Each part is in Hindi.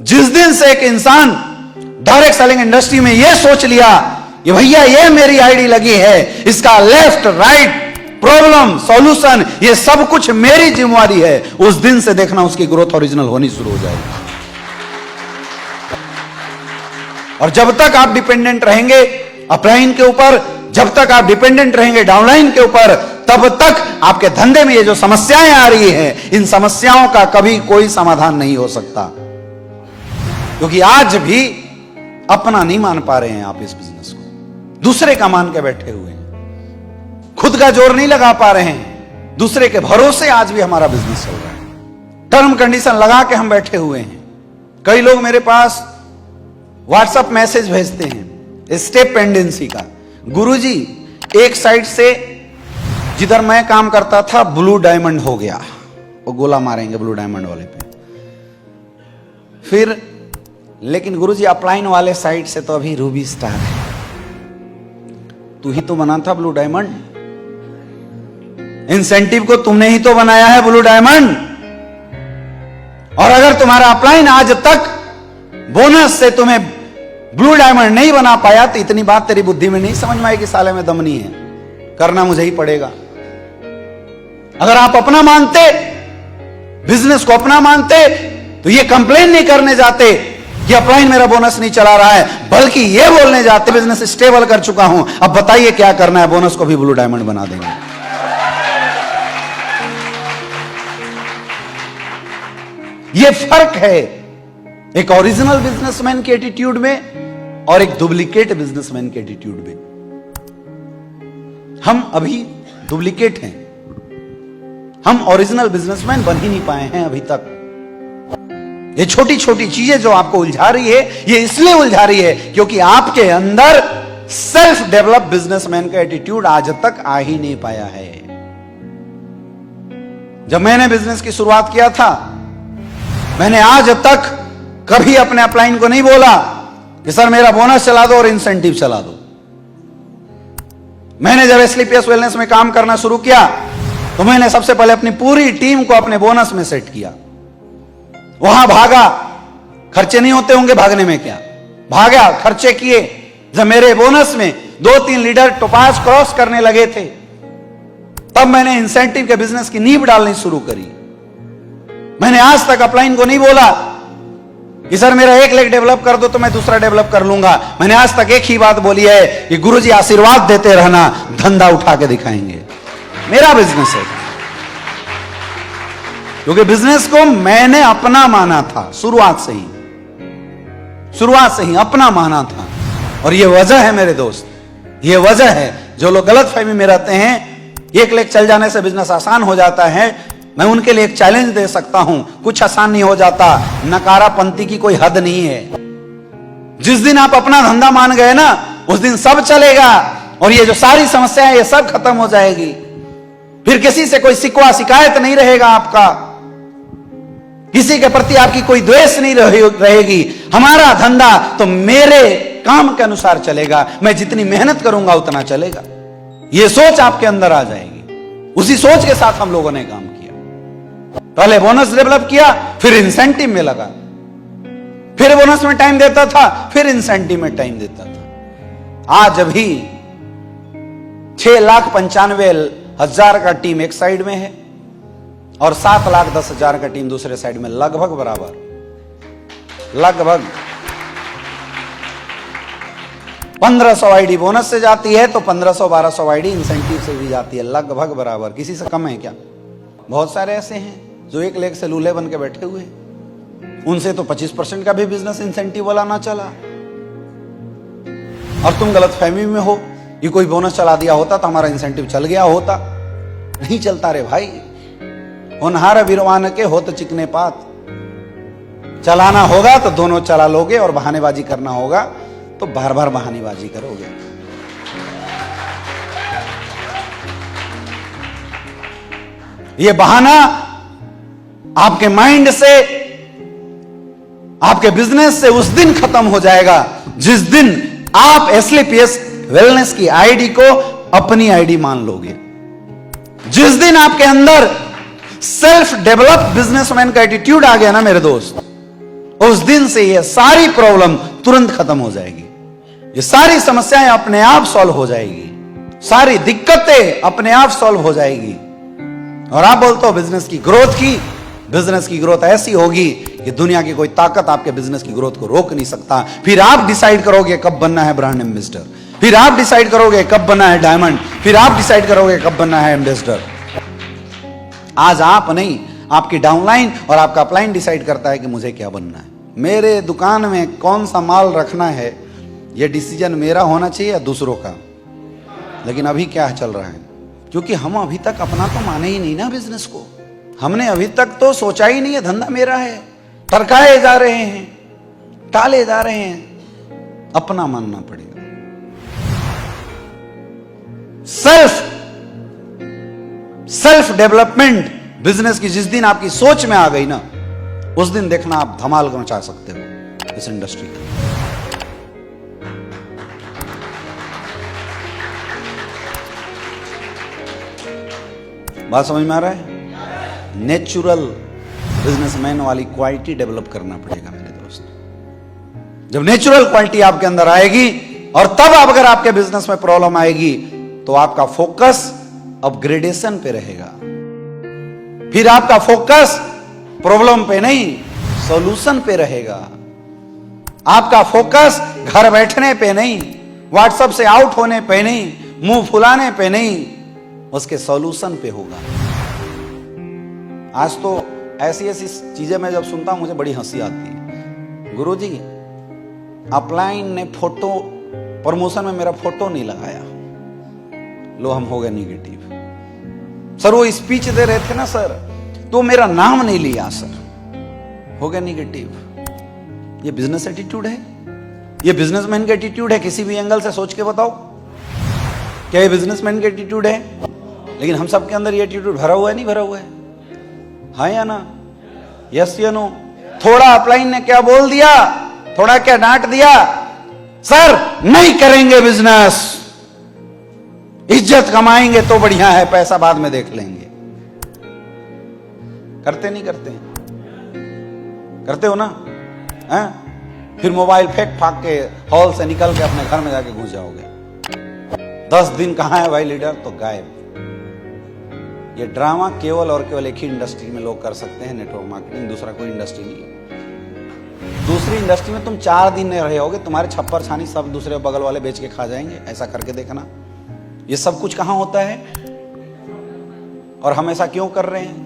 जिस दिन से एक इंसान डायरेक्ट सेलिंग इंडस्ट्री में यह सोच लिया कि भैया ये मेरी आईडी लगी है, इसका लेफ्ट राइट प्रॉब्लम सॉल्यूशन ये सब कुछ मेरी जिम्मेवारी है, उस दिन से देखना उसकी ग्रोथ ओरिजिनल होनी शुरू हो जाएगी। और जब तक आप डिपेंडेंट रहेंगे अपलाइन के ऊपर, जब तक आप डिपेंडेंट रहेंगे डाउनलाइन के ऊपर, तब तक आपके धंधे में ये जो समस्याएं आ रही हैं, इन समस्याओं का कभी कोई समाधान नहीं हो सकता, क्योंकि आज भी अपना नहीं मान पा रहे हैं आप इस बिजनेस को, दूसरे का मान के बैठे हुए हैं, खुद का जोर नहीं लगा पा रहे हैं, दूसरे के भरोसे आज भी हमारा बिजनेस चल रहा है, टर्म कंडीशन लगा के हम बैठे हुए हैं। कई लोग मेरे पास व्हाट्सएप मैसेज भेजते हैं स्टेप पेंडेंसी का, गुरुजी एक साइड से जिधर मैं काम करता था ब्लू डायमंड हो गया, वो गोला मारेंगे ब्लू डायमंड वाले पे, फिर लेकिन गुरुजी अपलाइन वाले साइड से तो अभी रूबी स्टार है, तू ही तो बना था ब्लू डायमंड, इंसेंटिव को तुमने ही तो बनाया है ब्लू डायमंड, और अगर तुम्हारा अपलाइन आज तक बोनस से तुम्हें ब्लू डायमंड नहीं बना पाया तो इतनी बात तेरी बुद्धि में नहीं समझ में आएगी, साले में दम नहीं है, करना मुझे ही पड़ेगा। अगर आप अपना मानते, बिजनेस को अपना मानते, तो ये कंप्लेन नहीं करने जाते कि अपलाइन मेरा बोनस नहीं चला रहा है, बल्कि ये बोलने जाते बिजनेस स्टेबल कर चुका हूं, अब बताइए क्या करना है, बोनस को भी ब्लू डायमंड बना देंगे। ये फर्क है एक ओरिजिनल बिजनेसमैन के एटीट्यूड में और एक डुप्लीकेट बिजनेसमैन के एटीट्यूड में। हम अभी डुप्लीकेट हैं, हम ओरिजिनल बिजनेसमैन बन ही नहीं पाए हैं अभी तक। ये छोटी छोटी चीजें जो आपको उलझा रही है, ये इसलिए उलझा रही है क्योंकि आपके अंदर सेल्फ डेवलप बिजनेसमैन का एटीट्यूड आज तक आ ही नहीं पाया है। जब मैंने बिजनेस की शुरुआत किया था, मैंने आज तक कभी अपने अपलाइन को नहीं बोला कि सर मेरा बोनस चला दो और इंसेंटिव चला दो। मैंने जब एसलीपीएस वेलनेस में काम करना शुरू किया तो मैंने सबसे पहले अपनी पूरी टीम को अपने बोनस में सेट किया। वहां भागा, खर्चे नहीं होते होंगे भागने में, क्या भागा, खर्चे किए। जब मेरे बोनस में 2-3 लीडर टोपाज क्रॉस करने लगे थे, तब मैंने इंसेंटिव के बिजनेस की नींव डालनी शुरू करी। मैंने आज तक अपलाइन को नहीं बोला कि सर मेरा 1 लाख डेवलप कर दो तो मैं दूसरा डेवलप कर लूंगा। मैंने आज तक एक ही बात बोली है कि गुरुजी आशीर्वाद देते रहना, धंधा उठा के दिखाएंगे। मेरा बिजनेस है, क्योंकि बिजनेस को मैंने अपना माना था, शुरुआत से ही अपना माना था। और यह वजह है मेरे दोस्त, यह वजह है जो लोग गलत फहमी में रहते हैं 1 लाख चल जाने से बिजनेस आसान हो जाता है। मैं उनके लिए एक चैलेंज दे सकता हूं, कुछ आसान नहीं हो जाता, नकारापंथी की कोई हद नहीं है। जिस दिन आप अपना धंधा मान गए ना, उस दिन सब चलेगा और ये जो सारी समस्याएं ये सब खत्म हो जाएगी। फिर किसी से कोई शिकवा शिकायत नहीं रहेगा आपका, किसी के प्रति आपकी कोई द्वेष नहीं रहेगी। हमारा धंधा तो मेरे काम के अनुसार चलेगा, मैं जितनी मेहनत करूंगा उतना चलेगा। ये सोच आपके अंदर आ जाएगी। उसी सोच के साथ हम लोगों ने काम किया। पहले बोनस डेवलप किया, फिर इंसेंटिव में लगा, फिर बोनस में टाइम देता था, फिर इंसेंटिव में टाइम देता था। आज अभी 6,95,000 का टीम एक साइड में है और 7,10,000 का टीम दूसरे साइड में, लगभग बराबर। लगभग 1500 आईडी बोनस से जाती है तो 1500-1200 आईडी इंसेंटिव से भी जाती है, लगभग बराबर। किसी से कम है क्या? बहुत सारे ऐसे हैं जो 1 लाख से लूल्हे बन के बैठे हुए हैं, उनसे तो 25% का भी बिजनेस इंसेंटिव वाला ना चला। और तुम गलत फहमी में हो कि कोई बोनस चला दिया होता तो हमारा इंसेंटिव चल गया होता। नहीं चलता रे भाई, होनहार वीरवान के होत चिकने पात। चलाना होगा तो दोनों चला लोगे और बहानेबाजी करना होगा तो बार बार बहानेबाजी करोगे। ये बहाना आपके माइंड से, आपके बिजनेस से उस दिन खत्म हो जाएगा जिस दिन आप एसलीपीएस वेलनेस की आईडी को अपनी आईडी मान लोगे। जिस दिन आपके अंदर सेल्फ डेवलप बिजनेसमैन का एटीट्यूड आ गया ना मेरे दोस्त, उस दिन से ये सारी प्रॉब्लम तुरंत खत्म हो जाएगी, ये सारी समस्याएं अपने आप सॉल्व हो जाएगी, सारी दिक्कतें अपने आप सॉल्व हो जाएगी। और आप बोलते हो बिजनेस की ग्रोथ ऐसी होगी कि दुनिया की कोई ताकत आपके बिजनेस की ग्रोथ को रोक नहीं सकता। फिर आप डिसाइड करोगे कब बनना है ब्रांड एम्बेसडर, फिर आप डिसाइड करोगे कब बनना है डायमंड, फिर आप डिसाइड करोगे कब बनना है एम्बेसडर। आज आप नहीं, आपकी डाउनलाइन और आपका अपलाइन डिसाइड करता है कि मुझे क्या बनना है। मेरे दुकान में कौन सा माल रखना है, यह डिसीजन मेरा होना चाहिए या दूसरों का। लेकिन अभी क्या चल रहा है, क्योंकि हम अभी तक अपना तो माने ही नहीं ना बिजनेस को, हमने अभी तक तो सोचा ही नहीं है धंधा मेरा है, टरकाए जा रहे हैं, टाले जा रहे हैं। अपना मानना पड़ेगा। सेल्फ डेवलपमेंट बिजनेस की जिस दिन आपकी सोच में आ गई ना, उस दिन देखना आप धमाल मचा सकते हो इस इंडस्ट्री का। बात समझ में आ रहा है? नेचुरल बिजनेसमैन वाली क्वालिटी डेवलप करना पड़ेगा मेरे दोस्त। जब नेचुरल क्वालिटी आपके अंदर आएगी और तब अगर आपके बिजनेस में प्रॉब्लम आएगी तो आपका फोकस अपग्रेडेशन पे रहेगा। फिर आपका फोकस प्रॉब्लम पे नहीं, सॉल्यूशन पे रहेगा। आपका फोकस घर बैठने पे नहीं, व्हाट्सएप से आउट होने पे नहीं, मुंह फुलाने पे नहीं, उसके सॉल्यूशन पे होगा। आज तो ऐसी ऐसी चीजें मैं जब सुनता हूं मुझे बड़ी हंसी आती है। गुरुजी, अपलाइन ने फोटो प्रमोशन में मेरा फोटो नहीं लगाया, लो हम हो गए निगेटिव। सर वो स्पीच दे रहे थे ना सर, तो मेरा नाम नहीं लिया सर, हो गया निगेटिव। ये बिजनेस एटीट्यूड है, ये बिजनेसमैन का एटीट्यूड है। किसी भी एंगल से सोच के बताओ, क्या ये बिजनेसमैन का एटीट्यूड है? लेकिन हम सबके अंदर ये एटीट्यूड भरा हुआ है, नहीं भरा हुआ है? हाँ या ना? यस या नो? थोड़ा अपलाइन ने क्या बोल दिया, थोड़ा क्या डांट दिया, सर नहीं करेंगे बिजनेस, इज्जत कमाएंगे तो बढ़िया है, पैसा बाद में देख लेंगे। करते नहीं करते? करते हो ना? हैं? फिर मोबाइल फेंक फाक के हॉल से निकल के अपने घर में जाके घुस जाओगे। 10 दिन कहां है भाई लीडर, तो गायब। ये ड्रामा केवल और केवल एक ही इंडस्ट्री में लोग कर सकते हैं, नेटवर्क मार्केटिंग। दूसरा कोई इंडस्ट्री नहीं है। दूसरी इंडस्ट्री में तुम 4 दिन नहीं रहे होगे, तुम्हारे छप्पर छानी सब दूसरे बगल वाले बेच के खा जाएंगे। ऐसा करके देखना। ये सब कुछ कहां होता है और हम ऐसा क्यों कर रहे हैं?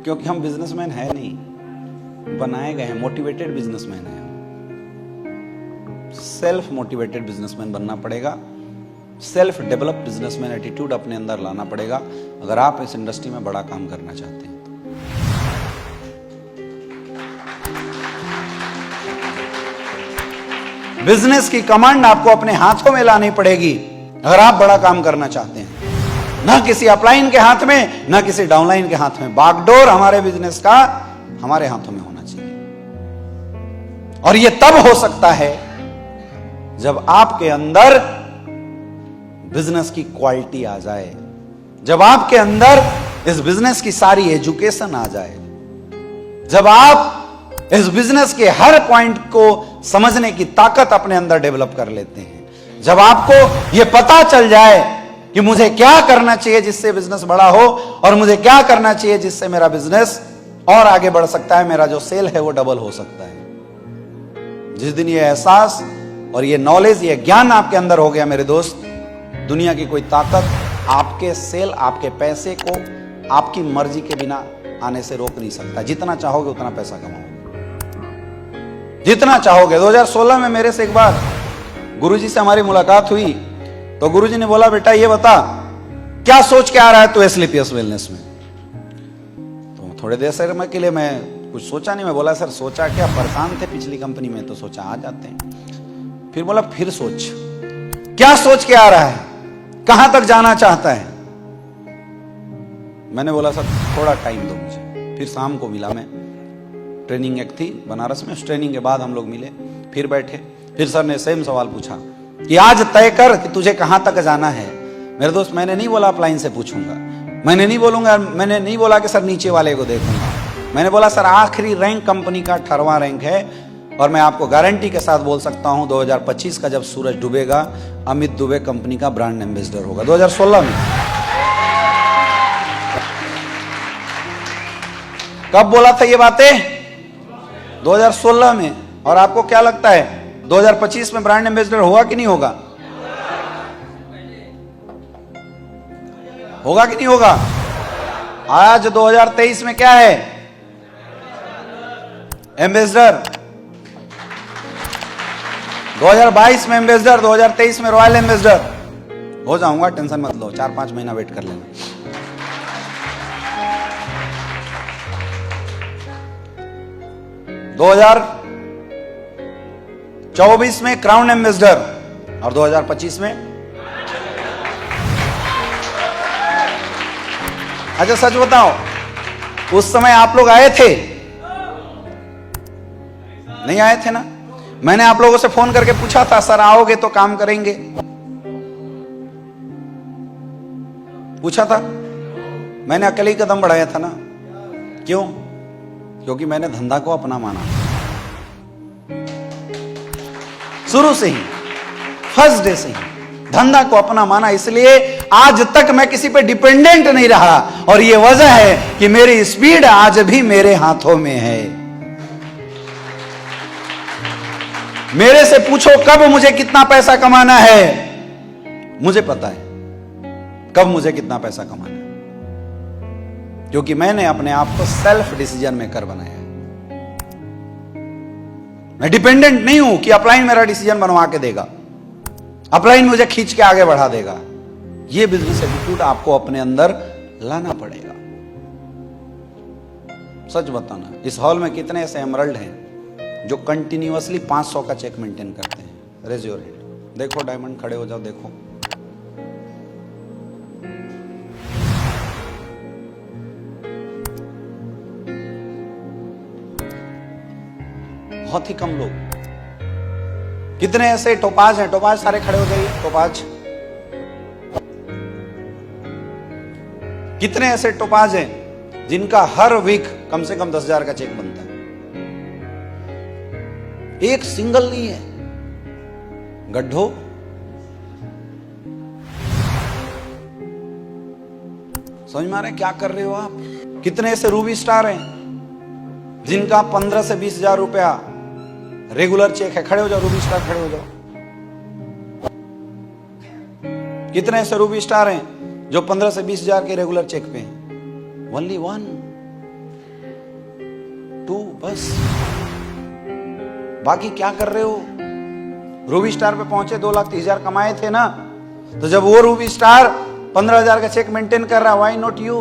क्योंकि हम बिजनेसमैन है नहीं, बनाए गए हैं, मोटिवेटेड बिजनेसमैन है। सेल्फ मोटिवेटेड बिजनेसमैन बनना पड़ेगा, सेल्फ डेवलप बिजनेसमैन एटीट्यूड अपने अंदर लाना पड़ेगा अगर आप इस इंडस्ट्री में बड़ा काम करना चाहते हैं। बिजनेस की कमांड आपको अपने हाथों में लानी पड़ेगी अगर आप बड़ा काम करना चाहते हैं। ना किसी अपलाइन के हाथ में, ना किसी डाउनलाइन के हाथ में। बागडोर हमारे बिजनेस का हमारे हाथों में होना चाहिए। और यह तब हो सकता है जब आपके अंदर बिजनेस की क्वालिटी आ जाए, जब आपके अंदर इस बिजनेस की सारी एजुकेशन आ जाए, जब आप इस बिजनेस के हर पॉइंट को समझने की ताकत अपने अंदर डेवलप कर लेते हैं, जब आपको यह पता चल जाए कि मुझे क्या करना चाहिए जिससे बिजनेस बड़ा हो और मुझे क्या करना चाहिए जिससे मेरा बिजनेस और आगे बढ़ सकता है, मेरा जो सेल है वो डबल हो सकता है। जिस दिन ये एहसास और ये नॉलेज, ये ज्ञान आपके अंदर हो गया मेरे दोस्त, दुनिया की कोई ताकत आपके सेल, आपके पैसे को आपकी मर्जी के बिना आने से रोक नहीं सकता। जितना चाहोगे उतना पैसा कमाओगे, जितना चाहोगे। 2016 में मेरे से एक बार गुरुजी से हमारी मुलाकात हुई तो गुरुजी ने बोला, बेटा ये बता क्या सोच के आ रहा है तू एसलीपीएस वेलनेस में। तो थोड़े देर से के लिए मैं कुछ सोचा नहीं। मैं बोला सर सोचा क्या, परेशान थे पिछली कंपनी में तो सोचा आ जाते हैं। फिर बोला फिर सोच, क्या सोच के आ रहा है, कहां तक जाना चाहता है। मैंने बोला सर थोड़ा टाइम दो मुझे। फिर शाम को मिला मैं, ट्रेनिंग एक थी बनारस में, उस ट्रेनिंग के बाद हम लोग मिले, फिर बैठे। फिर सर ने सेम सवाल पूछा कि आज तय कर कि तुझे कहां तक जाना है। मेरे दोस्त मैंने नहीं बोला अपलाइन से पूछूंगा, मैंने नहीं बोला कि सर नीचे वाले को देखूंगा, मैंने बोला सर आखिरी रैंक कंपनी का 18वां रैंक है, और मैं आपको गारंटी के साथ बोल सकता हूं 2025 का जब सूरज डूबेगा अमित दुबे कंपनी का ब्रांड एम्बेसडर होगा। 2016 में कब बोला था ये बातें? 2016 में। और आपको क्या लगता है 2025 में ब्रांड एम्बेसडर होगा कि नहीं होगा? होगा कि नहीं होगा? आज 2023 में क्या है? एम्बेसडर। 2022 में एम्बेसडर, 2023 में रॉयल एम्बेसडर। हो जाऊंगा, टेंशन मत लो, 4-5 महीना वेट कर लेना। दो 2024 में क्राउन एम्बेसडर और 2025 में। अच्छा सच बताओ, उस समय आप लोग आए थे? नहीं आए थे ना? मैंने आप लोगों से फोन करके पूछा था सर आओगे तो काम करेंगे, पूछा था। मैंने अकेले ही कदम बढ़ाया था ना। क्यों? क्योंकि मैंने धंधा को अपना माना शुरू से ही, फर्स्ट डे से ही धंधा को अपना माना। इसलिए आज तक मैं किसी पे डिपेंडेंट नहीं रहा, और यह वजह है कि मेरी स्पीड आज भी मेरे हाथों में है। मेरे से पूछो कब मुझे कितना पैसा कमाना है, मुझे पता है कब मुझे कितना पैसा कमाना है, क्योंकि मैंने अपने आप को सेल्फ डिसीजन मेकर बनाया है। मैं डिपेंडेंट नहीं हूं कि अपलाइन मेरा डिसीजन बनवा के देगा, अपलाइन मुझे खींच के आगे बढ़ा देगा। यह बिजनेस एटीट्यूड आपको अपने अंदर लाना पड़ेगा। सच बताना, इस हॉल में कितने ऐसे एमरल्ड हैं जो कंटिन्यूअसली 500 का चेक मेंटेन करते हैं? Raise your hand. देखो डायमंड, खड़े हो जाओ, देखो। बहुत ही कम लोग। कितने ऐसे टोपाज हैं? टोपाज सारे खड़े हो जाइए। टोपाज, कितने ऐसे टोपाज हैं जिनका हर वीक कम से कम 10,000 का चेक बनता है? एक सिंगल नहीं है। गड्ढो, समझ में आ रहे क्या कर रहे हो आप? कितने ऐसे रूबी स्टार हैं जिनका 15 से 20,000 रुपया रेगुलर चेक है? खड़े हो जाओ रूबी स्टार, खड़े हो जाओ। कितने ऐसे रूबी स्टार हैं जो 15 से 20,000 के रेगुलर चेक पे हैं? ओनली 1, 2 बस। बाकी क्या कर रहे हो? रूबी स्टार पे पहुंचे 2,30,000 कमाए थे ना, तो जब वो रूबी स्टार 15,000 का चेक मेंटेन कर रहा, व्हाई नॉट यू?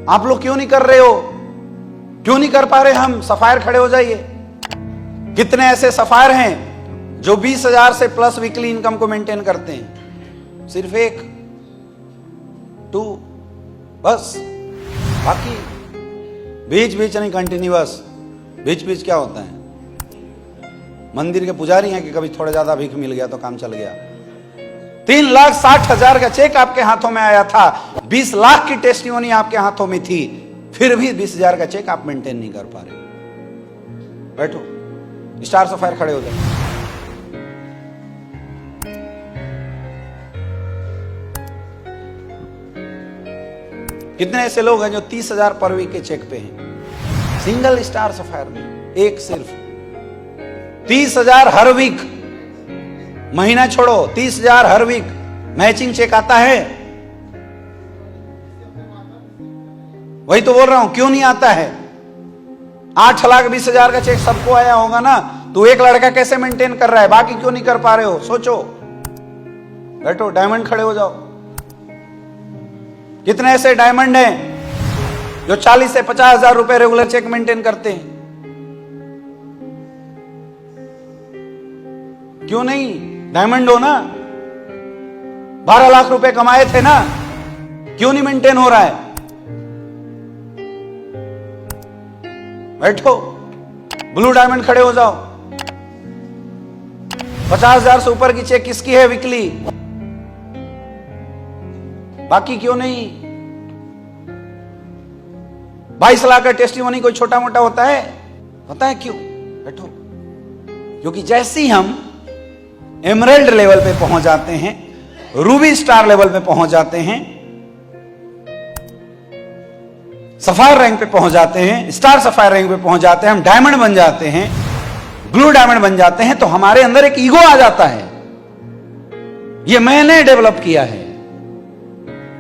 आप लोग क्यों नहीं कर रहे हो? क्यों नहीं कर पा रहे हम? सफायर खड़े हो जाइए। कितने ऐसे सफायर हैं जो 20,000 से प्लस वीकली इनकम को मेंटेन करते हैं? सिर्फ 1, 2 बस। बाकी बीच बीच नहीं, कंटिन्यूअस। बीच बीच क्या होता है? मंदिर के पुजारी हैं कि कभी थोड़ा ज्यादा भीख मिल गया तो काम चल गया। 3,60,000 का चेक आपके हाथों में आया था, 20 लाख की टेस्टिमोनी आपके हाथों में थी, फिर भी 20,000 का चेक आप मेंटेन नहीं कर पा रहे। बैठो, स्टार सफायर खड़े हो जाओ। कितने ऐसे लोग हैं जो 30,000 पर वीक के चेक पे हैं? सिंगल स्टार सफायर में एक सिर्फ 30,000 हर वीक। महीना छोड़ो, 30,000 हर वीक। मैचिंग चेक आता है? वही तो बोल रहा हूं, क्यों नहीं आता है? 8,20,000 का चेक सबको आया होगा ना, तो एक लड़का कैसे मेंटेन कर रहा है? बाकी क्यों नहीं कर पा रहे हो? सोचो। बैठो, डायमंड खड़े हो जाओ। कितने ऐसे डायमंड हैं जो 40 से 50,000 रुपए रेगुलर चेक मेंटेन करते हैं? क्यों नहीं? डायमंड हो ना, 12 लाख रुपए कमाए थे ना, क्यों नहीं मेंटेन हो रहा है? बैठो, ब्लू डायमंड खड़े हो जाओ। 50,000 से ऊपर की चेक किसकी है वीकली? बाकी क्यों नहीं? 22 लाख का टेस्टिमोनी कोई छोटा मोटा होता है? पता है क्यों? बैठो। क्योंकि जैसे ही हम एमरल्ड लेवल पे पहुंच जाते हैं, रूबी स्टार लेवल पे पहुंच जाते हैं, सफायर रैंक पे पहुंच जाते हैं, स्टार सफायर रैंक पे पहुंच जाते हैं, हम डायमंड बन जाते हैं, ब्लू डायमंड बन जाते हैं, तो हमारे अंदर एक ईगो आ जाता है, ये मैंने डेवलप किया है,